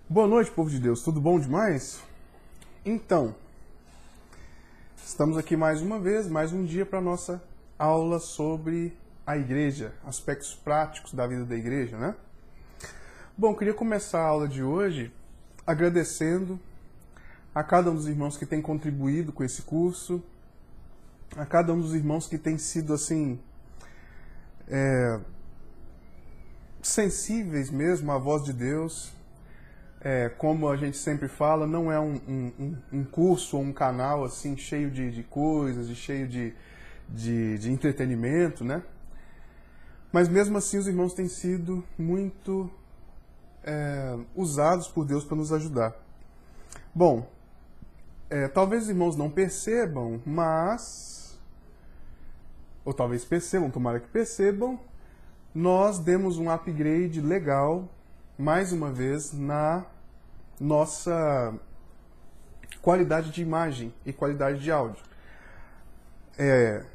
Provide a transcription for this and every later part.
Boa noite, povo de Deus. Tudo bom demais? Então, estamos aqui mais uma vez, mais um dia para a nossa aula sobre a igreja, aspectos práticos da vida da igreja, né? Bom, queria começar a aula de hoje agradecendo a cada um dos irmãos que tem contribuído com esse curso, a cada um dos irmãos que tem sido, assim, sensíveis mesmo à voz de Deus. Como a gente sempre fala, não é um curso ou um canal assim cheio de coisas, cheio de entretenimento, né? Mas mesmo assim os irmãos têm sido muito usados por Deus para nos ajudar. Bom, talvez os irmãos não percebam, ou talvez percebam, tomara que percebam, nós demos um upgrade legal, mais uma vez, na nossa qualidade de imagem e qualidade de áudio.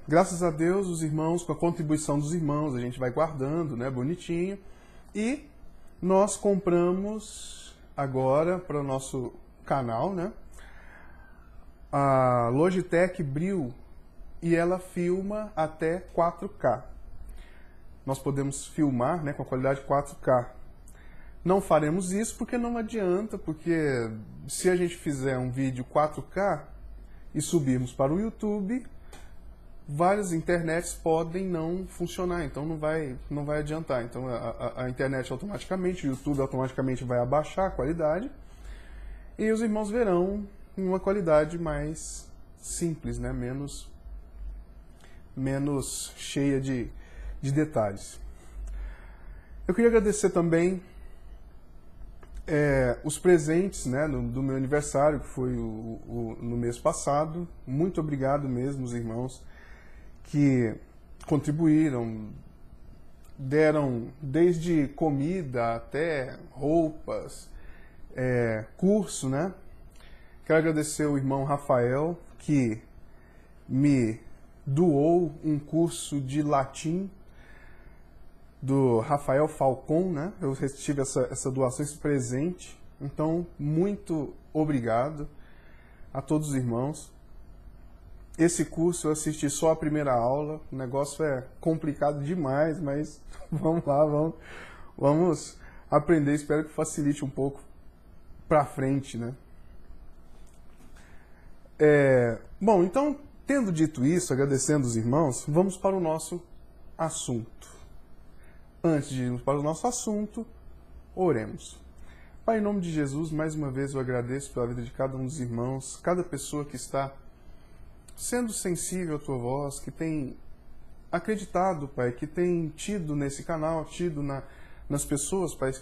Graças a Deus, os irmãos, com a contribuição dos irmãos, a gente vai guardando, né, bonitinho. E nós compramos agora para o nosso canal, né, a Logitech Brio, e ela filma até 4K. Nós podemos filmar, né, com a qualidade 4K. Não faremos isso porque não adianta, porque se a gente fizer um vídeo 4K e subirmos para o YouTube, várias internets podem não funcionar, então não vai adiantar. Então a internet automaticamente, o YouTube automaticamente vai abaixar a qualidade e os irmãos verão uma qualidade mais simples, né? menos cheia de detalhes. Eu queria agradecer também os presentes, né, do meu aniversário, que foi no mês passado. Muito obrigado mesmo, os irmãos que contribuíram, deram desde comida até roupas, curso, né? Quero agradecer o irmão Rafael, que me doou um curso de latim do Rafael Falcon, né? Eu tive essa doação, esse presente. Então, muito obrigado a todos os irmãos. Esse curso eu assisti só a primeira aula. O negócio é complicado demais, mas vamos lá, vamos aprender. Espero que facilite um pouco para frente, né? Bom, então, tendo dito isso, agradecendo os irmãos, vamos para o nosso assunto. Antes de irmos para o nosso assunto, oremos. Pai, em nome de Jesus, mais uma vez eu agradeço pela vida de cada um dos irmãos, cada pessoa que está sendo sensível à Tua voz, que tem acreditado, Pai, que tem tido nesse canal, tido nas pessoas, Pai,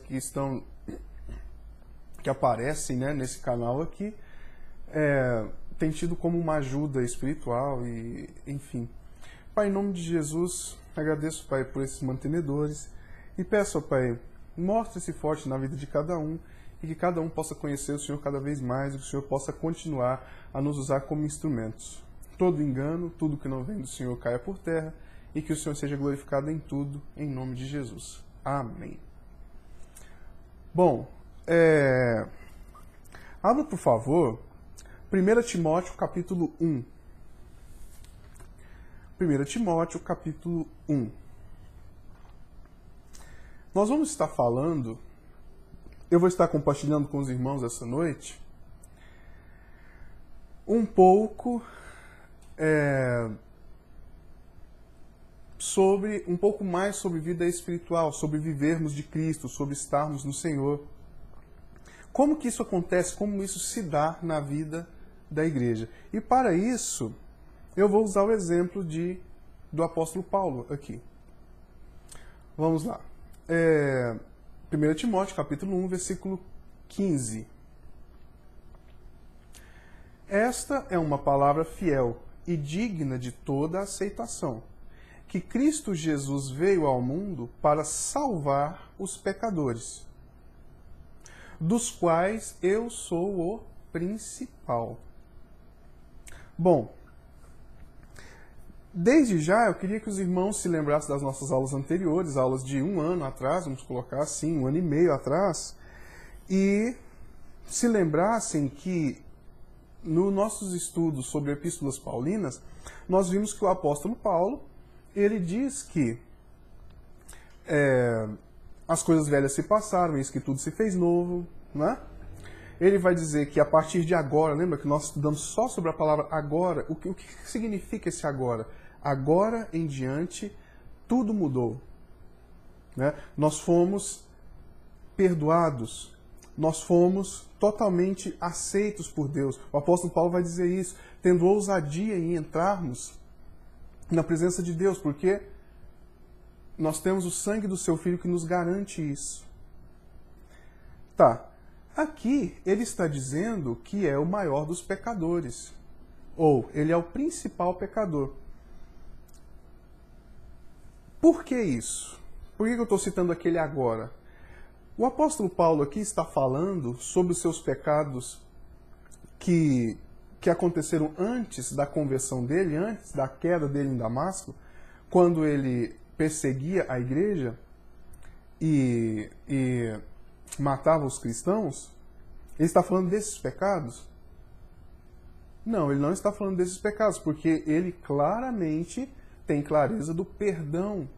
que aparecem, né, nesse canal aqui, tem tido como uma ajuda espiritual e, enfim. Pai, em nome de Jesus, agradeço, Pai, por esses mantenedores e peço, Pai, mostre-se forte na vida de cada um e que cada um possa conhecer o Senhor cada vez mais e que o Senhor possa continuar a nos usar como instrumentos. Todo engano, tudo que não vem do Senhor caia por terra e que o Senhor seja glorificado em tudo, em nome de Jesus. Amém. Bom, abra, por favor, 1 Timóteo, capítulo 1. 1 Timóteo, capítulo 1. Nós vamos estar falando, eu vou estar compartilhando com os irmãos essa noite, um pouco um pouco mais sobre vida espiritual, sobre vivermos de Cristo, sobre estarmos no Senhor. Como que isso acontece, como isso se dá na vida da igreja. E para isso, eu vou usar o exemplo do apóstolo Paulo aqui. Vamos lá. 1 Timóteo, capítulo 1, versículo 15. Esta é uma palavra fiel e digna de toda aceitação, que Cristo Jesus veio ao mundo para salvar os pecadores, dos quais eu sou o principal. Bom, desde já eu queria que os irmãos se lembrassem das nossas aulas anteriores, aulas de 1 ano atrás, vamos colocar assim, 1 ano e meio atrás, e se lembrassem que nos nossos estudos sobre epístolas paulinas, nós vimos que o apóstolo Paulo, ele diz que as coisas velhas se passaram, eis que tudo se fez novo, né? Ele vai dizer que a partir de agora, lembra que nós estudamos só sobre a palavra agora? O que significa esse agora? Agora em diante, tudo mudou. Né? Nós fomos perdoados, nós fomos totalmente aceitos por Deus. O apóstolo Paulo vai dizer isso, tendo ousadia em entrarmos na presença de Deus, porque nós temos o sangue do seu Filho que nos garante isso. Tá. Aqui ele está dizendo que é o maior dos pecadores, ou ele é o principal pecador. Por que isso? Por que eu estou citando aquele agora? O apóstolo Paulo aqui está falando sobre os seus pecados que aconteceram antes da conversão dele, antes da queda dele em Damasco, quando ele perseguia a igreja e matava os cristãos. Ele está falando desses pecados? Não, ele não está falando desses pecados, porque ele claramente tem clareza do perdão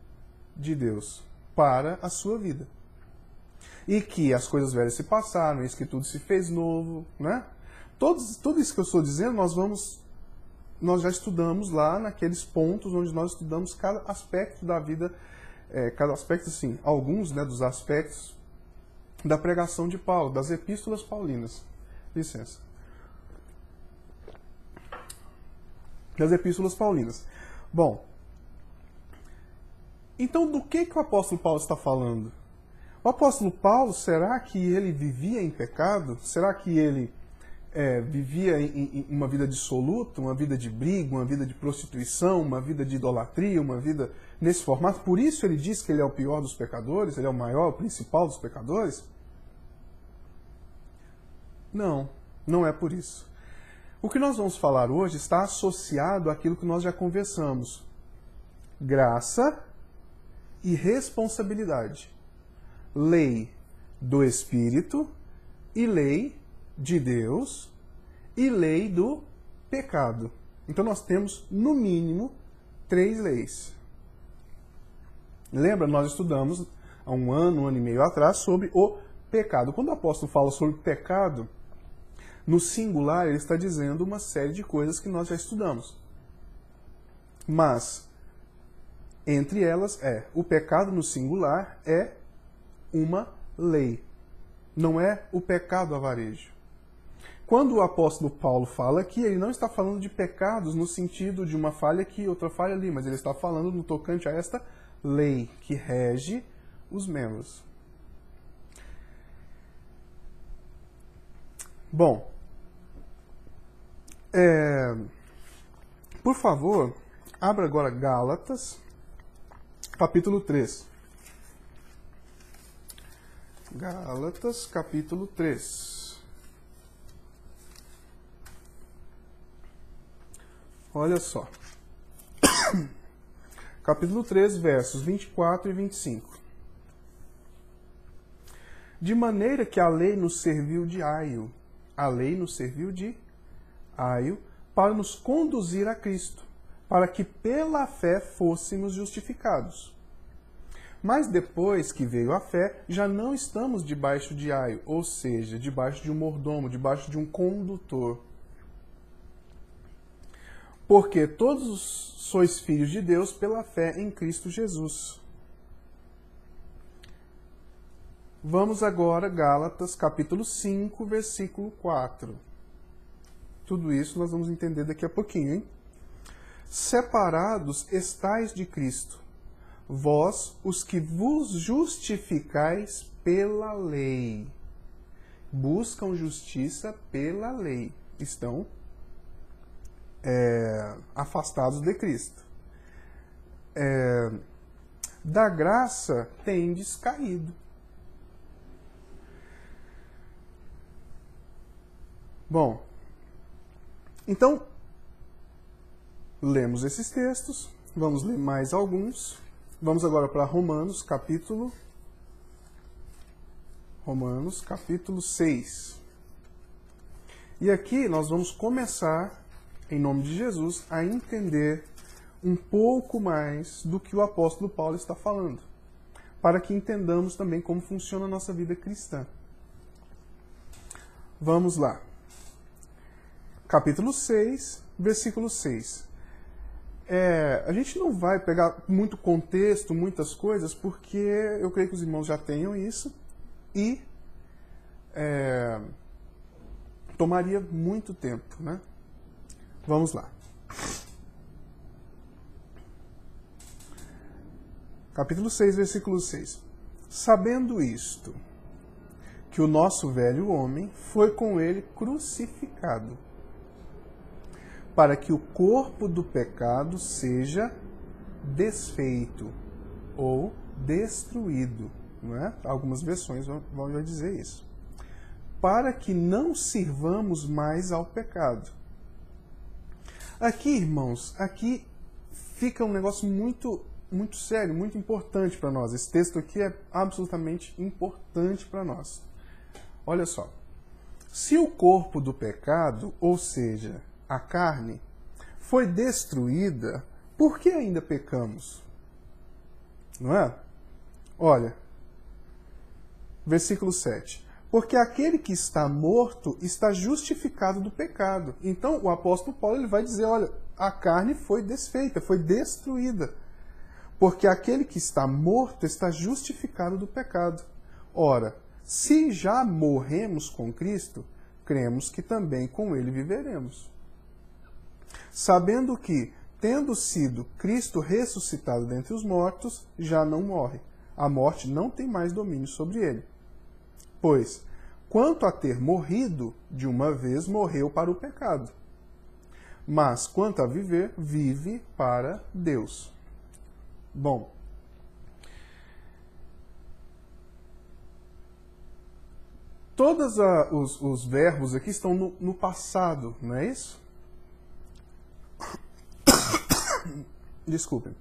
de Deus para a sua vida. E que as coisas velhas se passaram, eis que tudo se fez novo, né? Tudo isso que eu estou dizendo, nós já estudamos lá naqueles pontos onde nós estudamos cada aspecto da vida, cada aspecto, assim, alguns, né, dos aspectos da pregação de Paulo, das epístolas paulinas. Licença. Das epístolas paulinas. Bom, então do que o apóstolo Paulo está falando? O apóstolo Paulo, será que ele vivia em pecado? Será que ele vivia em uma vida dissoluta, uma vida de briga, uma vida de prostituição, uma vida de idolatria, uma vida nesse formato? Por isso ele diz que ele é o pior dos pecadores, ele é o maior, o principal dos pecadores? Não, não é por isso. O que nós vamos falar hoje está associado àquilo que nós já conversamos. Graça e responsabilidade. Lei do Espírito e lei de Deus e lei do pecado. Então nós temos, no mínimo, 3 leis. Lembra, nós estudamos há um ano e meio atrás sobre o pecado. Quando o apóstolo fala sobre pecado, no singular ele está dizendo uma série de coisas que nós já estudamos. Mas, entre elas o pecado no singular é uma lei. Não é o pecado avarejo. Quando o apóstolo Paulo fala aqui, ele não está falando de pecados no sentido de uma falha aqui, outra falha ali, mas ele está falando no tocante a esta lei que rege os membros. Bom, por favor, abra agora Gálatas, capítulo 3. Gálatas, capítulo 3. Olha só. Capítulo 3, versos 24 e 25. De maneira que a lei nos serviu de aio. A lei nos serviu de aio para nos conduzir a Cristo, para que pela fé fôssemos justificados. Mas depois que veio a fé, já não estamos debaixo de aio, ou seja, debaixo de um mordomo, debaixo de um condutor. Porque todos sois filhos de Deus pela fé em Cristo Jesus. Vamos agora, Gálatas, capítulo 5, versículo 4. Tudo isso nós vamos entender daqui a pouquinho, hein? Separados estais de Cristo, vós os que vos justificais pela lei. Buscam justiça pela lei. Estão afastados de Cristo. Da graça tendes caído. Bom, então, lemos esses textos, vamos ler mais alguns. Vamos agora para Romanos, capítulo 6. E aqui nós vamos começar, em nome de Jesus, a entender um pouco mais do que o apóstolo Paulo está falando, para que entendamos também como funciona a nossa vida cristã. Vamos lá. Capítulo 6, versículo 6. A gente não vai pegar muito contexto, muitas coisas, porque eu creio que os irmãos já tenham isso e tomaria muito tempo, né? Vamos lá. Capítulo 6, versículo 6. Sabendo isto, que o nosso velho homem foi com ele crucificado, para que o corpo do pecado seja desfeito ou destruído, não é? Algumas versões vão dizer isso. Para que não sirvamos mais ao pecado. Aqui, irmãos, aqui fica um negócio muito sério, muito importante para nós. Esse texto aqui é absolutamente importante para nós. Olha só. Se o corpo do pecado, ou seja, a carne, foi destruída, por que ainda pecamos? Não é? Olha, versículo 7. Porque aquele que está morto está justificado do pecado. Então, o apóstolo Paulo ele vai dizer, olha, a carne foi desfeita, foi destruída. Porque aquele que está morto está justificado do pecado. Ora, se já morremos com Cristo, cremos que também com ele viveremos. Sabendo que, tendo sido Cristo ressuscitado dentre os mortos, já não morre. A morte não tem mais domínio sobre ele. Pois, quanto a ter morrido, de uma vez morreu para o pecado. Mas, quanto a viver, vive para Deus. Bom, todos os verbos aqui estão no passado, não é isso? Desculpem.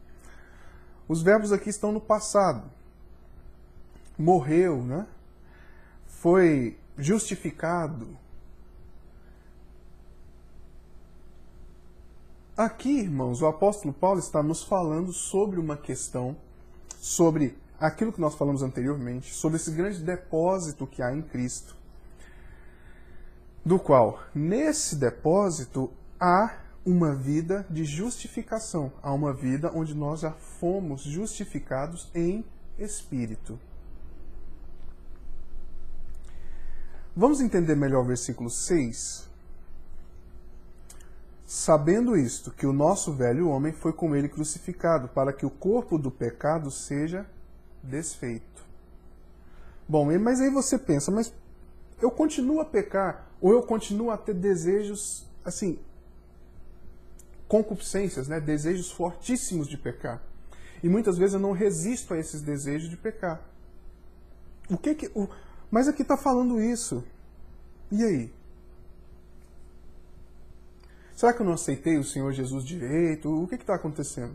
Os verbos aqui estão no passado. Morreu, né? Foi justificado. Aqui, irmãos, o apóstolo Paulo está nos falando sobre uma questão, sobre aquilo que nós falamos anteriormente, sobre esse grande depósito que há em Cristo, do qual, nesse depósito, há uma vida de justificação, há uma vida onde nós já fomos justificados em espírito. Vamos entender melhor o versículo 6? Sabendo isto, que o nosso velho homem foi com ele crucificado, para que o corpo do pecado seja desfeito. Bom, mas aí você pensa, mas eu continuo a pecar, ou eu continuo a ter desejos, assim, concupiscências, né? Desejos fortíssimos de pecar. E muitas vezes eu não resisto a esses desejos de pecar. Mas aqui está falando isso. E aí? Será que eu não aceitei o Senhor Jesus direito? O que está acontecendo?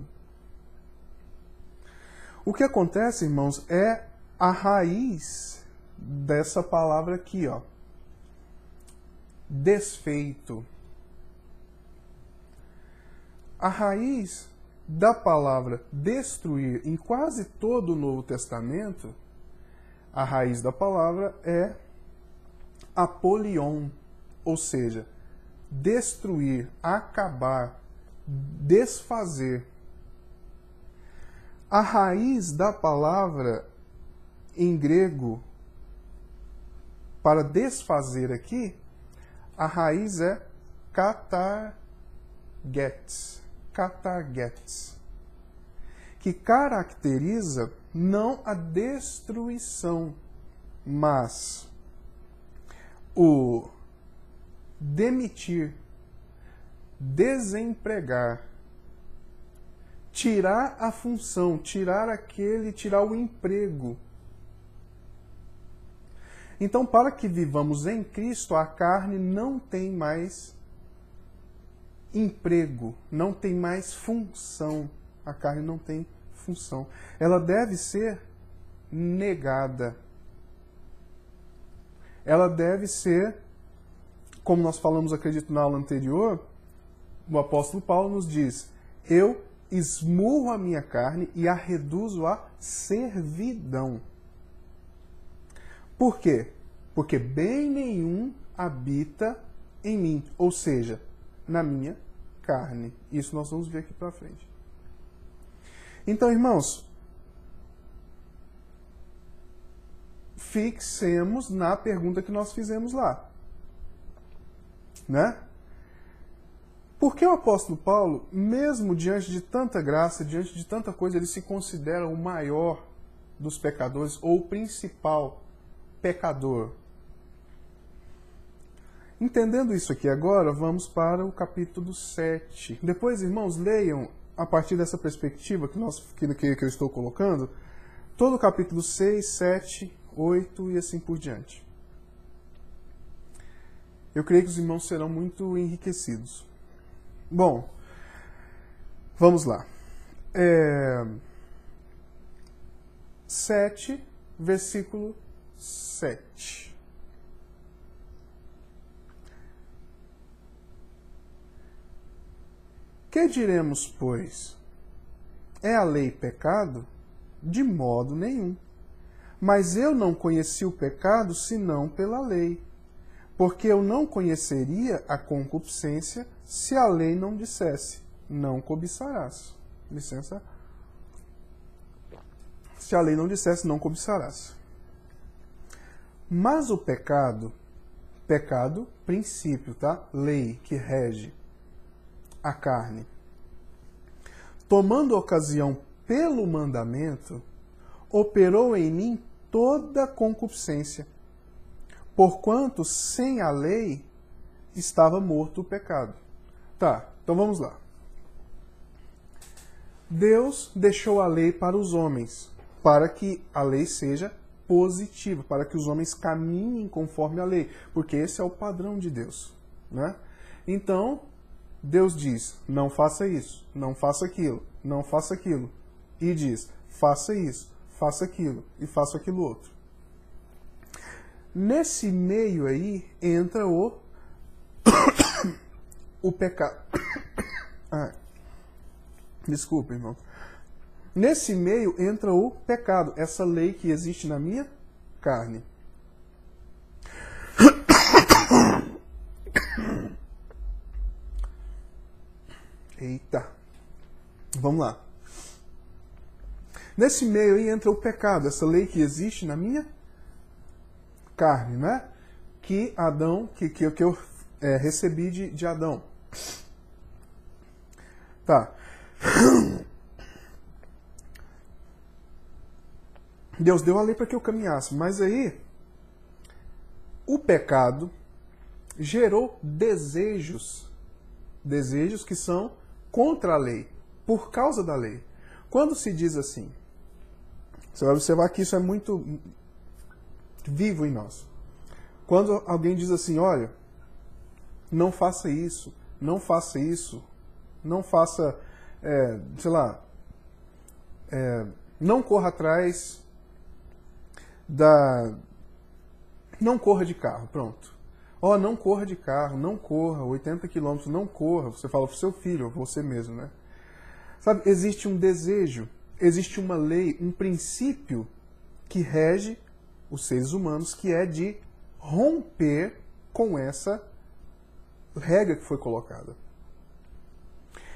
O que acontece, irmãos, é a raiz dessa palavra aqui, ó. Desfeito. A raiz da palavra destruir em quase todo o Novo Testamento, a raiz da palavra é apolion, ou seja, destruir, acabar, desfazer. A raiz da palavra em grego para desfazer aqui, a raiz é katargetes, que caracteriza não a destruição, mas o demitir, desempregar, tirar a função, tirar o emprego. Então, para que vivamos em Cristo, a carne não tem mais emprego, não tem mais função. A carne não tem função. Ela deve ser negada. Ela deve ser como nós falamos, acredito, na aula anterior, o apóstolo Paulo nos diz: eu esmurro a minha carne e a reduzo à servidão. Por quê? Porque bem nenhum habita em mim, ou seja, na minha carne. Isso nós vamos ver aqui para frente. Então, irmãos, fixemos na pergunta que nós fizemos lá, né? Por que o apóstolo Paulo, mesmo diante de tanta graça, diante de tanta coisa, ele se considera o maior dos pecadores ou o principal pecador? Entendendo isso aqui agora, vamos para o capítulo 7. Depois, irmãos, leiam, a partir dessa perspectiva que eu estou colocando, todo o capítulo 6, 7, 8 e assim por diante. Eu creio que os irmãos serão muito enriquecidos. Bom, vamos lá. 7, versículo 7. Que diremos, pois? É a lei pecado? De modo nenhum. Mas eu não conheci o pecado senão pela lei, porque eu não conheceria a concupiscência se a lei não dissesse, não cobiçarás. Licença. Se a lei não dissesse, não cobiçarás. Mas o pecado, princípio, tá? Lei que rege a carne, tomando ocasião pelo mandamento, operou em mim toda concupiscência, porquanto sem a lei estava morto o pecado. Tá, então vamos lá. Deus deixou a lei para os homens, para que a lei seja positiva, para que os homens caminhem conforme a lei, porque esse é o padrão de Deus, né? Então, Deus diz, não faça isso, não faça aquilo, não faça aquilo. E diz, faça isso, faça aquilo e faça aquilo outro. Nesse meio aí entra o pecado. Desculpa, irmão. Nesse meio entra o pecado, essa lei que existe na minha carne. Eita. Vamos lá. Nesse meio aí entra o pecado, essa lei que existe na minha carne, né? Que Adão, que eu recebi de Adão. Tá. Deus deu a lei para que eu caminhasse, mas aí o pecado gerou desejos que são contra a lei, por causa da lei. Quando se diz assim, você vai observar que isso é muito vivo em nós. Quando alguém diz assim, olha, não faça isso, não faça isso, não faça, não corra atrás não corra de carro, pronto. Ó, não corra de carro, não corra, 80 quilômetros, não corra. Você fala para o seu filho, ou você mesmo, né? Sabe, existe um desejo, existe uma lei, um princípio que rege os seres humanos, que é de romper com essa regra que foi colocada.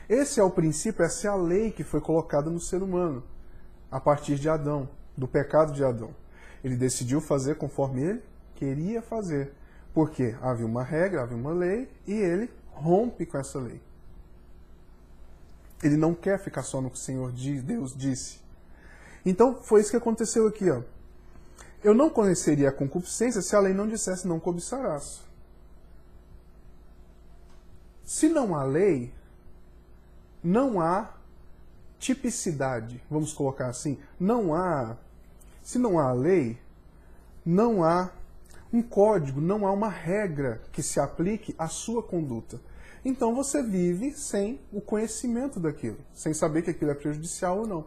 Esse é o princípio, essa é a lei que foi colocada no ser humano, a partir de Adão, do pecado de Adão. Ele decidiu fazer conforme ele queria fazer. Porque havia uma regra, havia uma lei, e ele rompe com essa lei. Ele não quer ficar só no que o Senhor Deus disse. Então, foi isso que aconteceu aqui, ó. Eu não conheceria a concupiscência se a lei não dissesse não cobiçarás. Se não há lei, não há tipicidade, vamos colocar assim. Se não há lei, não há um código, não há uma regra que se aplique à sua conduta. Então você vive sem o conhecimento daquilo, sem saber que aquilo é prejudicial ou não.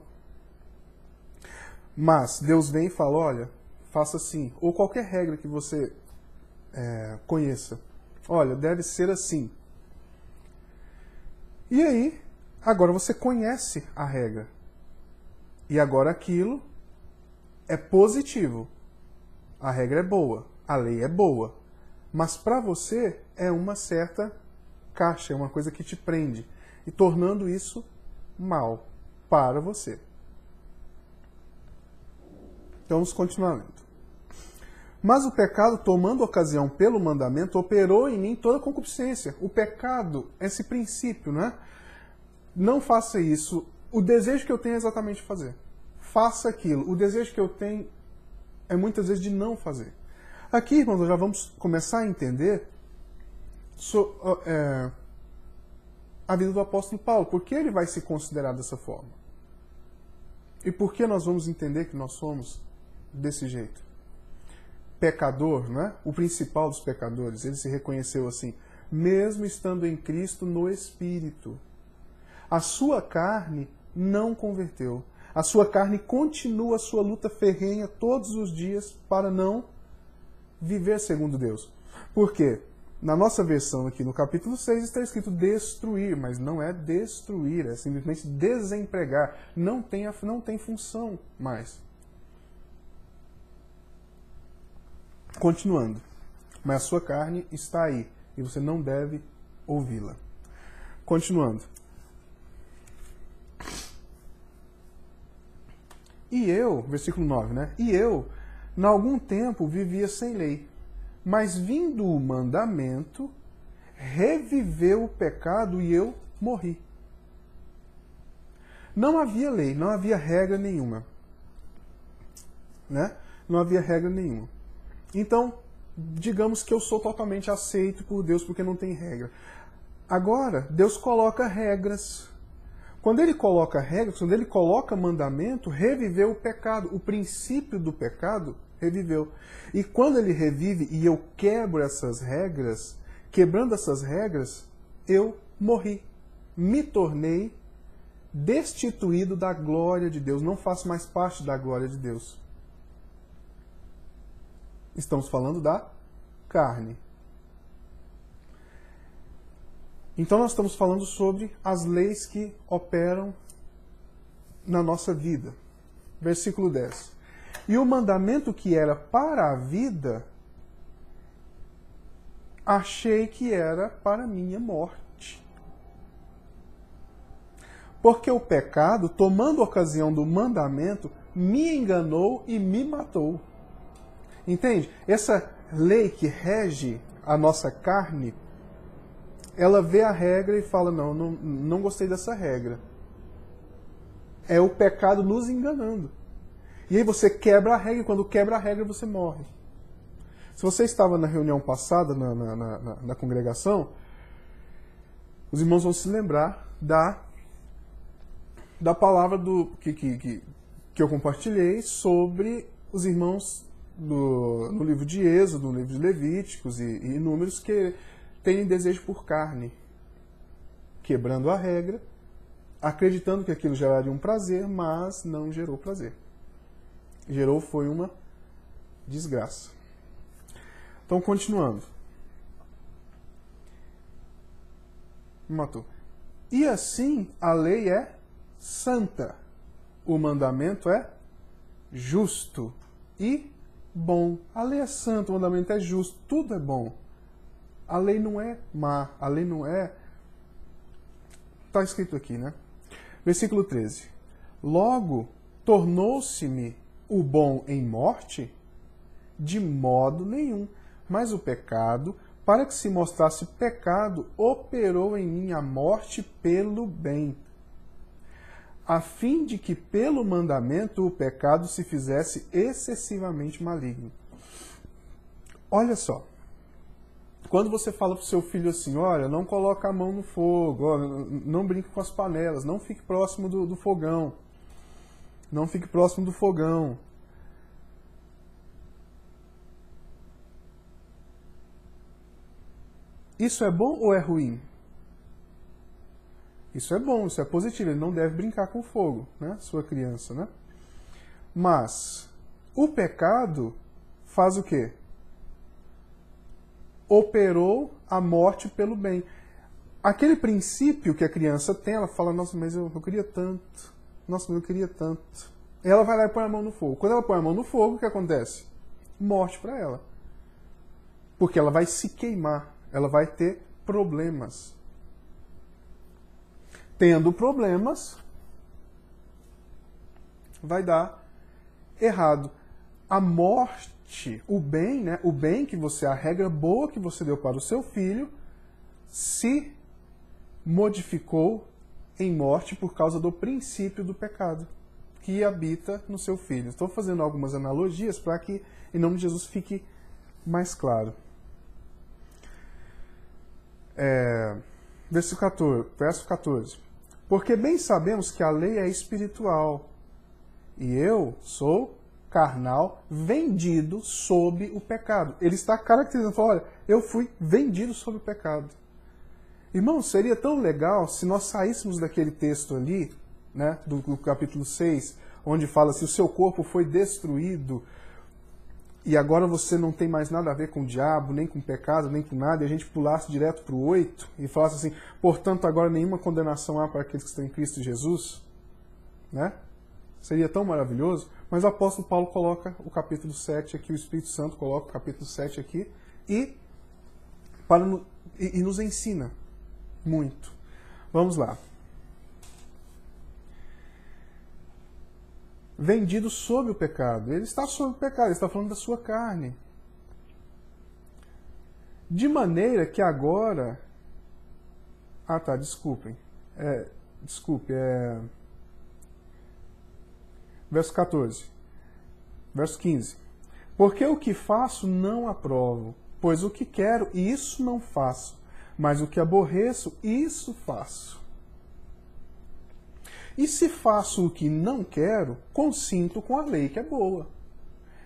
Mas Deus vem e fala, olha, faça assim, ou qualquer regra que você conheça. Olha, deve ser assim. E aí, agora você conhece a regra. E agora aquilo é positivo. A regra é boa, a lei é boa. Mas para você é uma certa caixa, é uma coisa que te prende. E tornando isso mal para você. Então vamos continuar lendo. Mas o pecado, tomando ocasião pelo mandamento, operou em mim toda concupiscência. O pecado, esse princípio, né? Não faça isso. O desejo que eu tenho é exatamente fazer. Faça aquilo. O desejo que eu tenho é muitas vezes de não fazer. Aqui, irmãos, nós já vamos começar a entender a vida do apóstolo Paulo. Por que ele vai se considerar dessa forma? E por que nós vamos entender que nós somos desse jeito? Pecador, né? O principal dos pecadores, ele se reconheceu assim, mesmo estando em Cristo no Espírito. A sua carne não converteu. A sua carne continua a sua luta ferrenha todos os dias para não viver segundo Deus. Por quê? Na nossa versão aqui no capítulo 6 está escrito destruir, mas não é destruir, é simplesmente desempregar. Não tem função mais. Continuando. Mas a sua carne está aí e você não deve ouvi-la. Continuando. E eu, versículo 9, né? E eu, em algum tempo, vivia sem lei, mas vindo o mandamento, reviveu o pecado e eu morri. Não havia lei, não havia regra nenhuma. Né? Não havia regra nenhuma. Então, digamos que eu sou totalmente aceito por Deus porque não tem regra. Agora, Deus coloca regras. Quando ele coloca regras, quando ele coloca mandamento, reviveu o pecado. O princípio do pecado reviveu. E quando ele revive e eu quebro essas regras, quebrando essas regras, eu morri. Me tornei destituído da glória de Deus. Não faço mais parte da glória de Deus. Estamos falando da carne. Então nós estamos falando sobre as leis que operam na nossa vida. Versículo 10. E o mandamento que era para a vida, achei que era para a minha morte. Porque o pecado, tomando ocasião do mandamento, me enganou e me matou. Entende? Essa lei que rege a nossa carne, ela vê a regra e fala, não gostei dessa regra. É o pecado nos enganando. E aí você quebra a regra, e quando quebra a regra você morre. Se você estava na reunião passada, na congregação, os irmãos vão se lembrar da palavra que eu compartilhei sobre os irmãos no livro de Êxodo, no livro de Levíticos e Números que têm desejo por carne, quebrando a regra, acreditando que aquilo geraria um prazer, mas não gerou prazer. Foi uma desgraça. Então, continuando. Matou. E assim, a lei é santa. O mandamento é justo e bom. A lei é santa, o mandamento é justo, tudo é bom. A lei não é má, a lei não é... Está escrito aqui, né? Versículo 13. Logo, tornou-se-me o bom em morte? De modo nenhum. Mas o pecado, para que se mostrasse pecado, operou em mim a morte pelo bem, a fim de que pelo mandamento o pecado se fizesse excessivamente maligno. Olha só. Quando você fala para o seu filho assim, olha, não coloca a mão no fogo, olha, não brinque com as panelas, não fique próximo do fogão, não fique próximo do fogão. Isso é bom ou é ruim? Isso é bom, isso é positivo, ele não deve brincar com fogo, né? Sua criança, né? Mas o pecado faz o quê? Operou a morte pelo bem. Aquele princípio que a criança tem, ela fala, nossa, mas eu queria tanto. Nossa, mas eu queria tanto. Ela vai lá e põe a mão no fogo. Quando ela põe a mão no fogo, o que acontece? Morte para ela. Porque ela vai se queimar. Ela vai ter problemas. Tendo problemas, vai dar errado. A morte, o bem, né? O bem que você, a regra boa que você deu para o seu filho, se modificou em morte por causa do princípio do pecado que habita no seu filho. Estou fazendo algumas analogias para que, em nome de Jesus, fique mais claro. Verso 14. Porque bem sabemos que a lei é espiritual, e eu sou carnal, vendido sob o pecado. Ele está caracterizando, falando, olha, eu fui vendido sob o pecado. Irmão, seria tão legal se nós saíssemos daquele texto ali, né, do capítulo 6, onde fala se o seu corpo foi destruído e agora você não tem mais nada a ver com o diabo, nem com o pecado, nem com nada, e a gente pulasse direto para o 8 e falasse assim, portanto agora nenhuma condenação há para aqueles que estão em Cristo Jesus, né? Seria tão maravilhoso, mas o apóstolo Paulo coloca o capítulo 7 aqui, o Espírito Santo coloca o capítulo 7 aqui e nos ensina muito. Vamos lá. Vendido sob o pecado. Ele está sob o pecado, ele está falando da sua carne. De maneira que agora... desculpem. Verso 14. Verso 15. Porque o que faço não aprovo, pois o que quero, isso não faço. Mas o que aborreço, isso faço. E se faço o que não quero, consinto com a lei que é boa.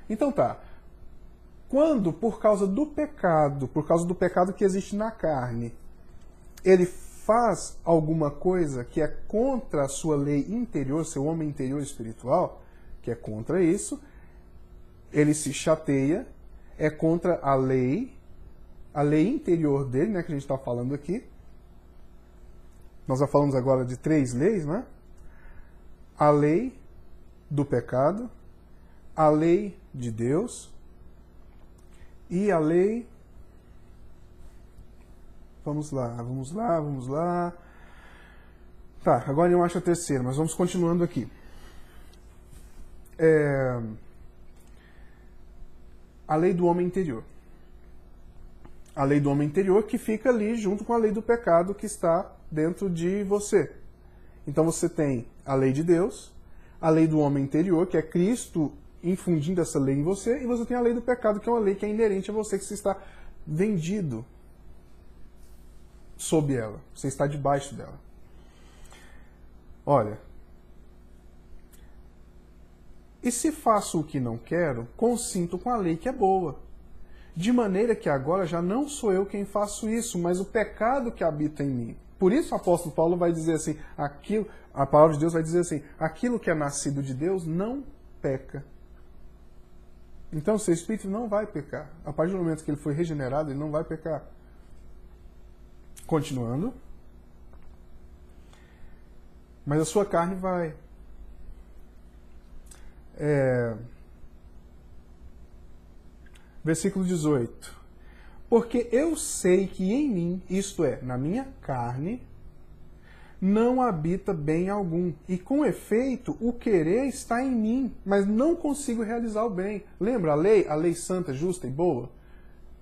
Então quando por causa do pecado que existe na carne, ele faz alguma coisa que é contra a sua lei interior, seu homem interior espiritual, que é contra isso, ele se chateia, é contra a lei interior dele, né, que a gente está falando aqui. Nós já falamos agora de 3 leis, né? A lei do pecado, a lei de Deus e a lei... Vamos lá. Agora eu acho a terceira, mas vamos continuando aqui. A lei do homem interior. A lei do homem interior que fica ali junto com a lei do pecado que está dentro de você. Então você tem a lei de Deus, a lei do homem interior, que é Cristo infundindo essa lei em você, e você tem a lei do pecado, que é uma lei que é inerente a você, que você está vendido sob ela, você está debaixo dela. Olha, e se faço o que não quero, consinto com a lei que é boa. De maneira que agora já não sou eu quem faço isso, mas o pecado que habita em mim. Por isso o apóstolo Paulo vai dizer assim, a palavra de Deus vai dizer assim, aquilo que é nascido de Deus não peca. Então o seu espírito não vai pecar. A partir do momento que ele foi regenerado, ele não vai pecar. Continuando. Mas a sua carne vai. Versículo 18. Porque eu sei que em mim, isto é, na minha carne, não habita bem algum. E com efeito, o querer está em mim, mas não consigo realizar o bem. Lembra a lei santa, justa e boa?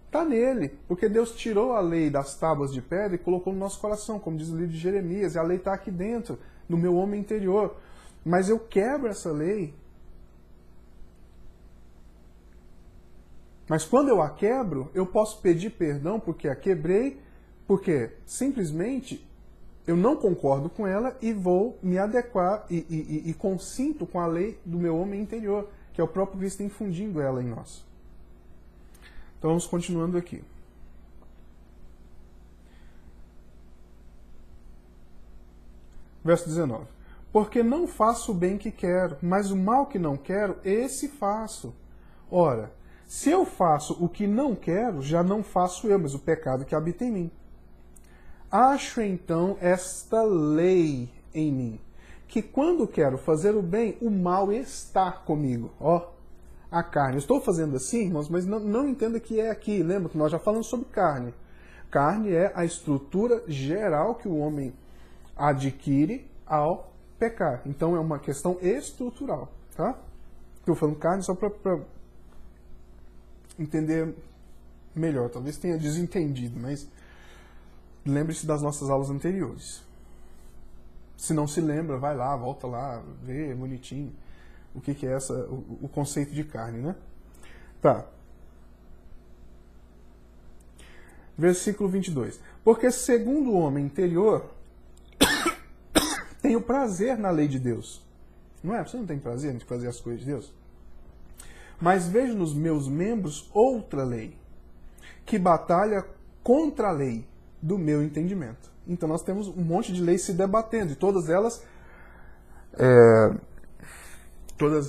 Está nele, porque Deus tirou a lei das tábuas de pedra e colocou no nosso coração, como diz o livro de Jeremias, e a lei está aqui dentro, no meu homem interior. Mas eu quebro essa lei. Mas quando eu a quebro, eu posso pedir perdão porque a quebrei, porque simplesmente eu não concordo com ela e vou me adequar e consinto com a lei do meu homem interior, que é o próprio Cristo infundindo ela em nós. Então vamos continuando aqui. Verso 19. Porque não faço o bem que quero, mas o mal que não quero, esse faço. Ora, Se eu faço o que não quero, já não faço eu, mas o pecado que habita em mim. Acho então esta lei em mim, que quando quero fazer o bem, o mal está comigo. Ó, a carne. Eu estou fazendo assim, irmãos, mas não entenda que é aqui. Lembra que nós já falamos sobre carne. Carne é a estrutura geral que o homem adquire ao pecar. Então é uma questão estrutural, tá? Estou falando carne só para entender melhor. Talvez tenha desentendido, mas lembre-se das nossas aulas anteriores. Se não se lembra, vai lá, volta lá, vê bonitinho o que é o conceito de carne, né? Tá. Versículo 22. Porque segundo o homem interior, tenho prazer na lei de Deus. Não é? Você não tem prazer em fazer as coisas de Deus? Mas vejo nos meus membros outra lei, que batalha contra a lei do meu entendimento. Então nós temos um monte de leis se debatendo, e todas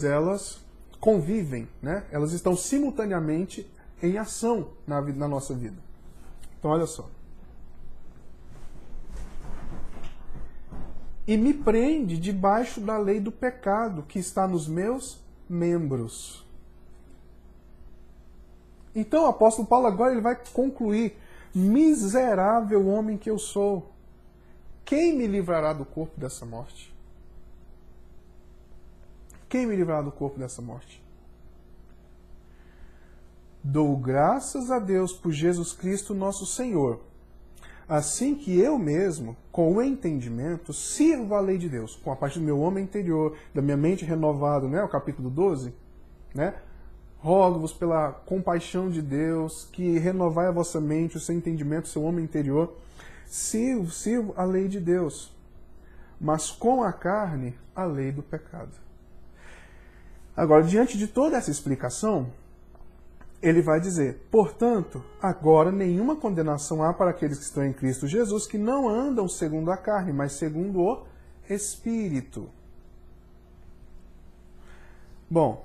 elas convivem, né? Elas estão simultaneamente em ação na nossa vida. Então olha só. E me prende debaixo da lei do pecado que está nos meus membros. Então o apóstolo Paulo agora ele vai concluir: miserável homem que eu sou, quem me livrará do corpo dessa morte? Quem me livrará do corpo dessa morte? Dou graças a Deus por Jesus Cristo nosso Senhor, assim que eu mesmo, com o entendimento, sirvo a lei de Deus, com a parte do meu homem interior, da minha mente renovada, né? O capítulo 12, né? Rogo-vos pela compaixão de Deus, que renovai a vossa mente, o seu entendimento, o seu homem interior. Sirvo a lei de Deus, mas com a carne, a lei do pecado. Agora, diante de toda essa explicação, ele vai dizer: portanto, agora nenhuma condenação há para aqueles que estão em Cristo Jesus, que não andam segundo a carne, mas segundo o Espírito. Bom,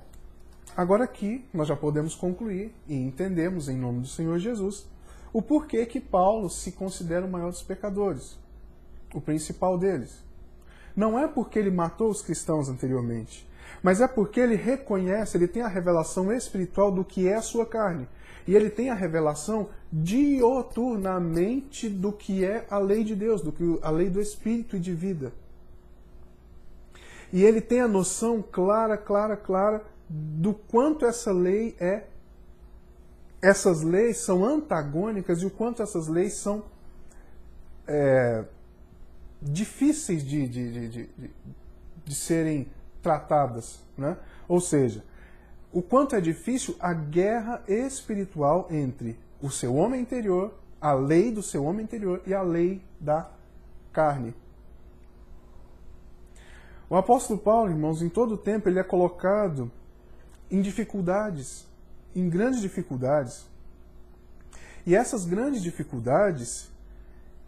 agora aqui nós já podemos concluir e entendemos, em nome do Senhor Jesus, o porquê que Paulo se considera o maior dos pecadores, o principal deles. Não é porque ele matou os cristãos anteriormente, mas é porque ele reconhece, ele tem a revelação espiritual do que é a sua carne. E ele tem a revelação dioturnamente do que é a lei de Deus, do que a lei do Espírito e de vida. E ele tem a noção clara do quanto essa lei é. Essas leis são antagônicas e o quanto essas leis são difíceis de serem tratadas, né? Ou seja, o quanto é difícil a guerra espiritual entre o seu homem interior, a lei do seu homem interior e a lei da carne. O apóstolo Paulo, irmãos, em todo o tempo ele é colocado em dificuldades, em grandes dificuldades. E essas grandes dificuldades,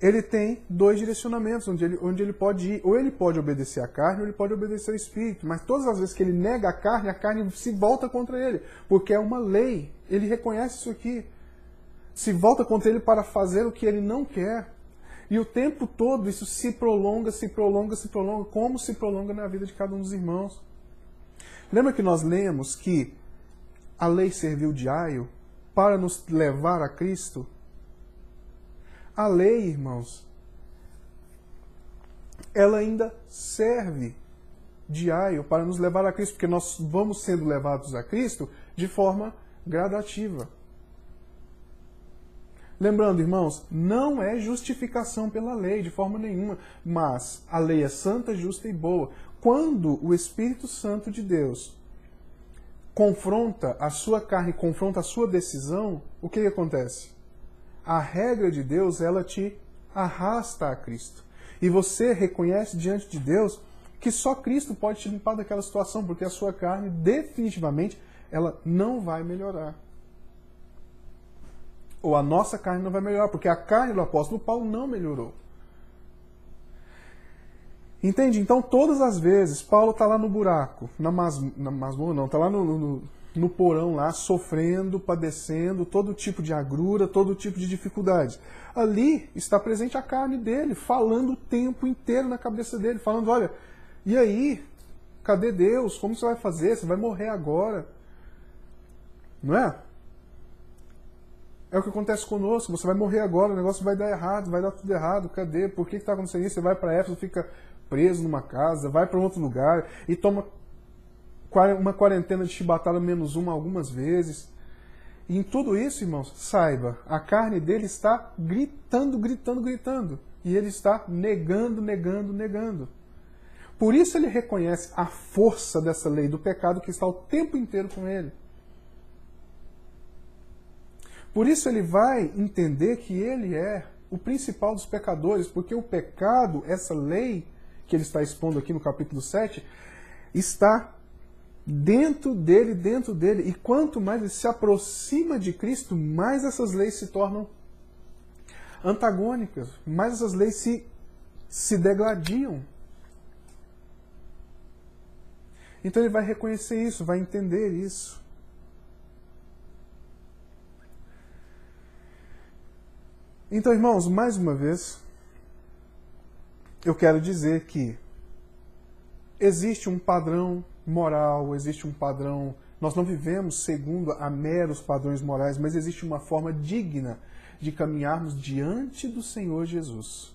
ele tem dois direcionamentos onde ele pode ir. Ou ele pode obedecer à carne, ou ele pode obedecer ao Espírito. Mas todas as vezes que ele nega a carne se volta contra ele. Porque é uma lei. Ele reconhece isso aqui. Se volta contra ele para fazer o que ele não quer. E o tempo todo isso se prolonga, como se prolonga na vida de cada um dos irmãos. Lembra que nós lemos que a lei serviu de aio para nos levar a Cristo? A lei, irmãos, ela ainda serve de aio para nos levar a Cristo, porque nós vamos sendo levados a Cristo de forma gradativa. Lembrando, irmãos, não é justificação pela lei, de forma nenhuma, mas a lei é santa, justa e boa. Quando o Espírito Santo de Deus confronta a sua carne, confronta a sua decisão, o que acontece? A regra de Deus, ela te arrasta a Cristo. E você reconhece diante de Deus que só Cristo pode te limpar daquela situação, porque a sua carne, definitivamente, ela não vai melhorar. Ou a nossa carne não vai melhorar, porque a carne do apóstolo Paulo não melhorou. Entende? Então, todas as vezes, Paulo está lá no buraco, na masmorra não, está lá no porão lá, sofrendo, padecendo, todo tipo de agrura, todo tipo de dificuldade. Ali está presente a carne dele, falando o tempo inteiro na cabeça dele, falando, olha, e aí? Cadê Deus? Como você vai fazer? Você vai morrer agora. Não é? É o que acontece conosco, você vai morrer agora, o negócio vai dar errado, vai dar tudo errado, cadê? Por que está acontecendo isso? Você vai para Éfeso, fica preso numa casa, vai para outro lugar e toma uma quarentena de chibatada -1 algumas vezes. E em tudo isso, irmãos, saiba, a carne dele está gritando, gritando, gritando. E ele está negando, negando, negando. Por isso ele reconhece a força dessa lei do pecado que está o tempo inteiro com ele. Por isso ele vai entender que ele é o principal dos pecadores, porque o pecado, essa lei que ele está expondo aqui no capítulo 7, está dentro dele, e quanto mais ele se aproxima de Cristo, mais essas leis se tornam antagônicas, mais essas leis se degladiam. Então ele vai reconhecer isso, vai entender isso. Então, irmãos, mais uma vez, eu quero dizer que existe um padrão moral, existe um padrão... Nós não vivemos segundo a meros padrões morais, mas existe uma forma digna de caminharmos diante do Senhor Jesus.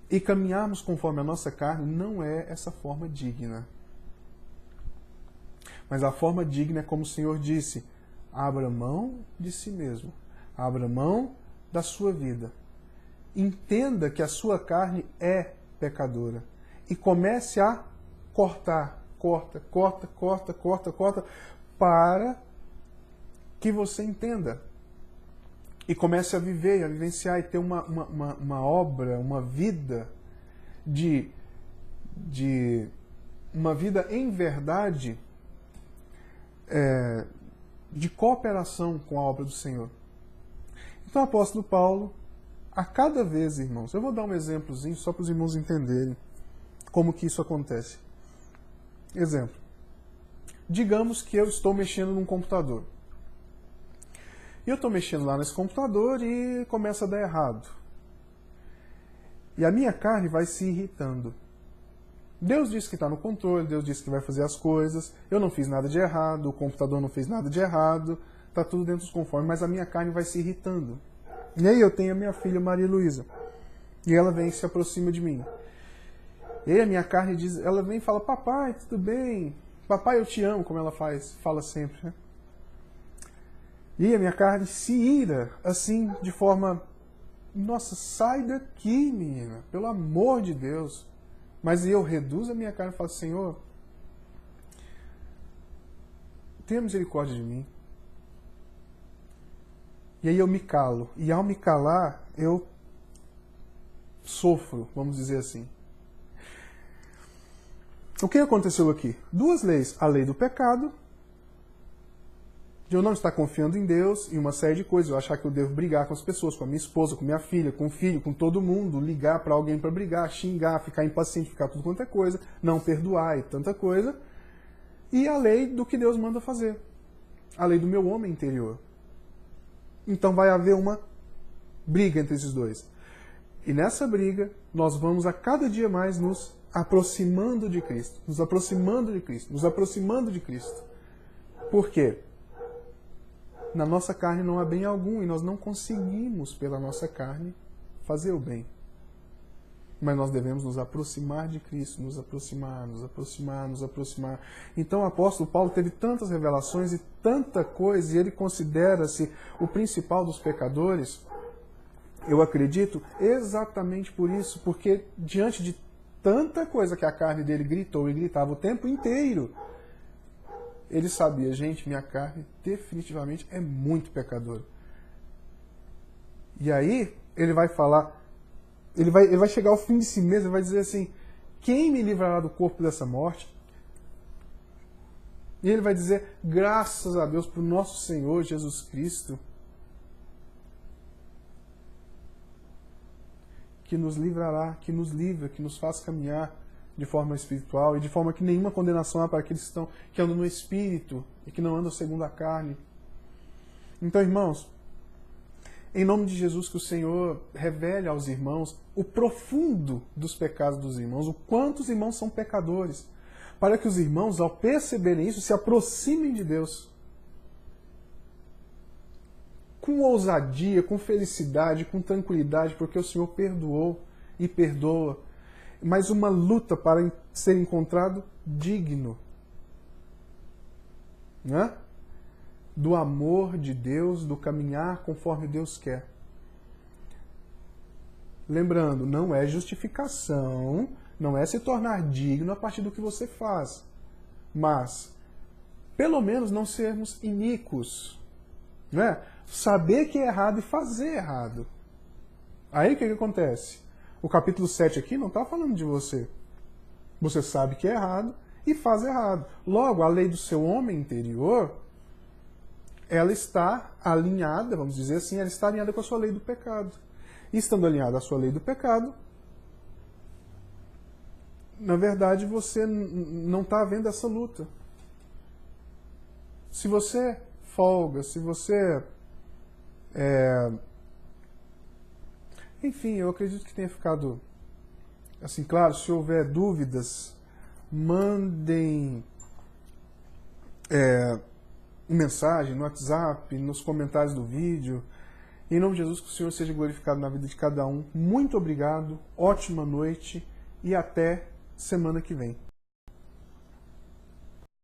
E caminharmos conforme a nossa carne não é essa forma digna. Mas a forma digna é como o Senhor disse, abra mão de si mesmo, abra mão da sua vida. Entenda que a sua carne é pecadora e comece a corta, para que você entenda. E comece a viver, a vivenciar e ter uma obra, uma vida uma vida em verdade de cooperação com a obra do Senhor. Então o apóstolo Paulo, a cada vez, irmãos, eu vou dar um exemplozinho só para os irmãos entenderem como que isso acontece. Exemplo. Digamos que eu estou mexendo num computador. E eu estou mexendo lá nesse computador e começa a dar errado. E a minha carne vai se irritando. Deus disse que está no controle, Deus disse que vai fazer as coisas, eu não fiz nada de errado, o computador não fez nada de errado, está tudo dentro dos conformes, mas a minha carne vai se irritando. E aí eu tenho a minha filha Maria Luísa, e ela vem e se aproxima de mim. E aí a minha carne diz, ela vem e fala, papai, tudo bem? Papai, eu te amo, como ela fala sempre, né? E a minha carne se ira, assim, de forma, nossa, sai daqui, menina, pelo amor de Deus. Mas eu reduzo a minha carne e falo, Senhor, tenha misericórdia de mim. E aí eu me calo. E ao me calar, eu sofro, vamos dizer assim. O que aconteceu aqui? Duas leis. A lei do pecado, de eu não estar confiando em Deus, e uma série de coisas. Eu achar que eu devo brigar com as pessoas, com a minha esposa, com minha filha, com o filho, com todo mundo, ligar para alguém para brigar, xingar, ficar impaciente, ficar tudo quanto é coisa, não perdoar e tanta coisa. E a lei do que Deus manda fazer. A lei do meu homem interior. Então vai haver uma briga entre esses dois. E nessa briga, nós vamos a cada dia mais nos aproximando de Cristo. Nos aproximando de Cristo. Nos aproximando de Cristo. Por quê? Na nossa carne não há bem algum e nós não conseguimos, pela nossa carne, fazer o bem. Mas nós devemos nos aproximar de Cristo, nos aproximar, nos aproximar, nos aproximar. Então o apóstolo Paulo teve tantas revelações e tanta coisa, e ele considera-se o principal dos pecadores, eu acredito, exatamente por isso, porque diante de tanta coisa que a carne dele gritou e gritava o tempo inteiro, ele sabia, gente, minha carne definitivamente é muito pecadora. E aí ele vai falar, ele vai chegar ao fim de si mesmo e vai dizer assim, quem me livrará do corpo dessa morte? E ele vai dizer, graças a Deus por nosso Senhor Jesus Cristo, que nos livrará, que nos livra, que nos faz caminhar de forma espiritual, e de forma que nenhuma condenação há para aqueles que andam no Espírito e que não andam segundo a carne. Então, irmãos, em nome de Jesus, que o Senhor revele aos irmãos o profundo dos pecados dos irmãos, o quanto os irmãos são pecadores, para que os irmãos, ao perceberem isso, se aproximem de Deus. Com ousadia, com felicidade, com tranquilidade, porque o Senhor perdoou e perdoa, mas uma luta para ser encontrado digno, né? Do amor de Deus, do caminhar conforme Deus quer. Lembrando, não é justificação, não é se tornar digno a partir do que você faz, mas pelo menos não sermos iníquos, né? Saber que é errado e fazer errado. Aí o que acontece? O capítulo 7 aqui não está falando de você. Você sabe que é errado e faz errado. Logo, a lei do seu homem interior, ela está alinhada, vamos dizer assim, ela está alinhada com a sua lei do pecado. E estando alinhada à sua lei do pecado, na verdade você não está vendo essa luta. Se você folga, se você... Enfim, eu acredito que tenha ficado assim claro. Se houver dúvidas, mandem mensagem no WhatsApp, nos comentários do vídeo. Em nome de Jesus, que o Senhor seja glorificado na vida de cada um. Muito obrigado, ótima noite e até semana que vem.